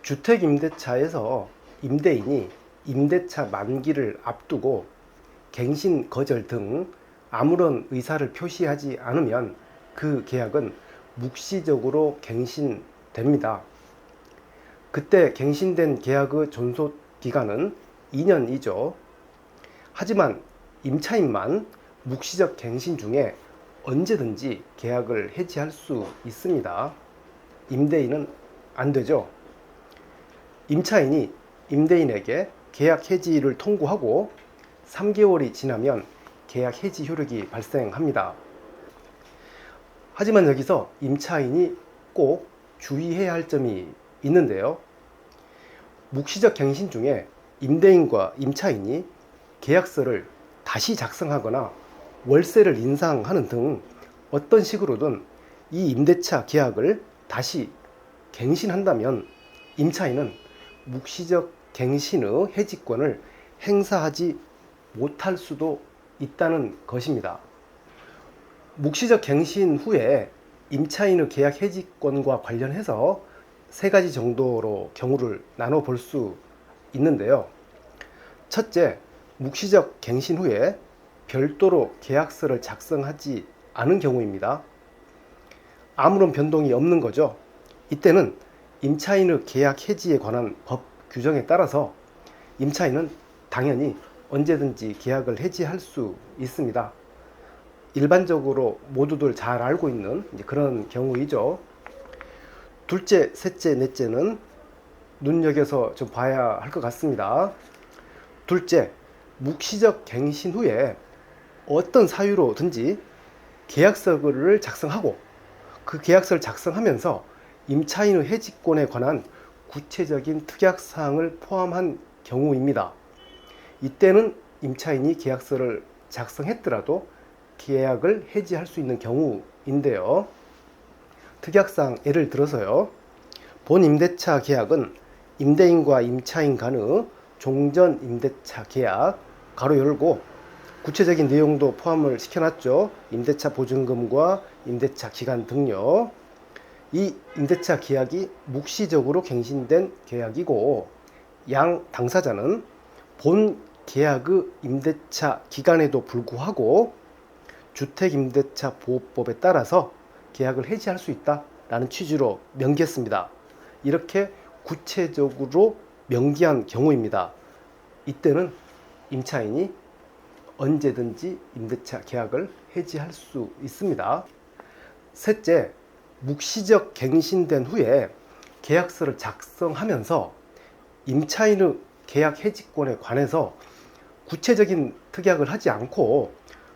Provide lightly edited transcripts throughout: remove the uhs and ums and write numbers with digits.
주택임대차에서 임대인이 임대차 만기를 앞두고 갱신 거절 등 아무런 의사를 표시하지 않으면 그 계약은 묵시적으로 갱신됩니다. 그때 갱신된 계약의 존속 기간은 2년이죠. 하지만 임차인만 묵시적 갱신 중에 언제든지 계약을 해지할 수 있습니다. 임대인은 안 되죠. 임차인이 임대인에게 계약 해지를 통고하고 3개월이 지나면 계약 해지 효력이 발생합니다. 하지만 여기서 임차인이 꼭 주의해야 할 점이 있는데요. 묵시적 갱신 중에 임대인과 임차인이 계약서를 다시 작성하거나 월세를 인상하는 등 어떤 식으로든 이 임대차 계약을 다시 갱신한다면 임차인은 묵시적 갱신의 해지권을 행사하지 못할 수도 있다는 것입니다. 묵시적 갱신 후에 임차인의 계약 해지권과 관련해서 3가지 정도로 경우를 나눠 볼 수 있는데요. 첫째, 묵시적 갱신 후에 별도로 계약서를 작성하지 않은 경우입니다. 아무런 변동이 없는 거죠. 이때는 임차인의 계약 해지에 관한 법 규정에 따라서 임차인은 당연히 언제든지 계약을 해지할 수 있습니다. 일반적으로 모두들 잘 알고 있는 그런 경우이죠. 둘째, 셋째, 넷째는 눈여겨서 좀 봐야 할 것 같습니다. 둘째, 묵시적 갱신 후에 어떤 사유로든지 계약서를 작성하고 그 계약서를 작성하면서 임차인의 해지권에 관한 구체적인 특약사항을 포함한 경우입니다. 이때는 임차인이 계약서를 작성했더라도 계약을 해지할 수 있는 경우인데요. 특약사항 예를 들어서요. 본 임대차 계약은 임대인과 임차인 간의 종전 임대차 계약 가로 열고 구체적인 내용도 포함을 시켜놨죠. 임대차 보증금과 임대차 기간 등요. 이 임대차 계약이 묵시적으로 갱신된 계약이고 양 당사자는 본 계약의 임대차 기간에도 불구하고 주택임대차 보호법에 따라서 계약을 해지할 수 있다라는 취지로 명기했습니다. 이렇게 구체적으로 명기한 경우입니다. 이때는 임차인이 언제든지 임대차 계약을 해지할 수 있습니다. 셋째, 묵시적 갱신된 후에 계약서를 작성하면서 임차인의 계약 해지권에 관해서 구체적인 특약을 하지 않고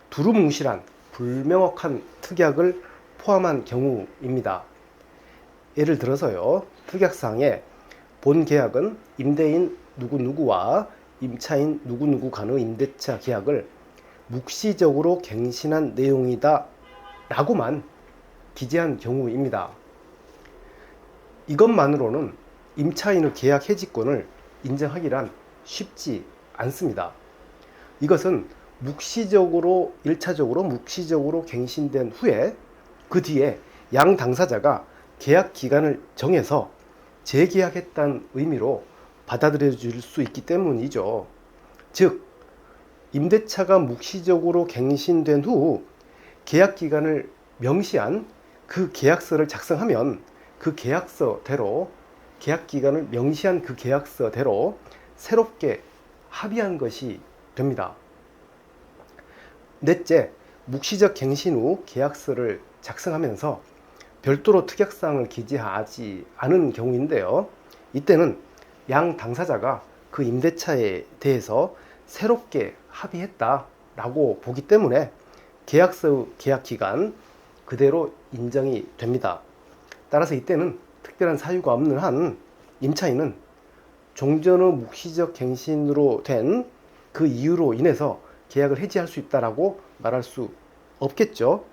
두루뭉실한 불명확한 특약을 포함한 경우입니다. 예를 들어서요. 특약사항에 본 계약은 임대인 누구누구와 임차인 누구누구 간의 임대차 계약을 묵시적으로 갱신한 내용이다 라고만 기재한 경우입니다. 이것만으로는 임차인의 계약 해지권을 인정하기란 쉽지 않습니다. 이것은 묵시적으로 1차적으로 묵시적으로 갱신된 후에 그 뒤에 양 당사자가 계약 기간을 정해서 재계약했다는 의미로 받아들여질 수 있기 때문이죠. 즉, 임대차가 묵시적으로 갱신된 후 계약 기간을 명시한 그 계약서를 작성하면 그 계약서대로 계약 기간을 명시한 그 계약서대로 새롭게 합의한 것이 됩니다. 넷째, 묵시적 갱신 후 계약서를 작성하면서 별도로 특약사항을 기재하지 않은 경우인데요. 이때는 양 당사자가 그 임대차에 대해서 새롭게 합의했다라고 보기 때문에 계약서의 계약기간 그대로 인정이 됩니다. 따라서 이때는 특별한 사유가 없는 한 임차인은 종전의 묵시적 갱신으로 된 그 이유로 인해서 계약을 해지할 수 있다라고 말할 수 없겠죠.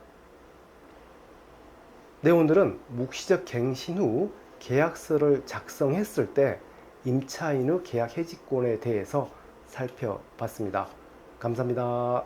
네, 오늘은 묵시적 갱신 후 계약서를 작성했을 때 임차인의 계약 해지권에 대해서 살펴봤습니다. 감사합니다.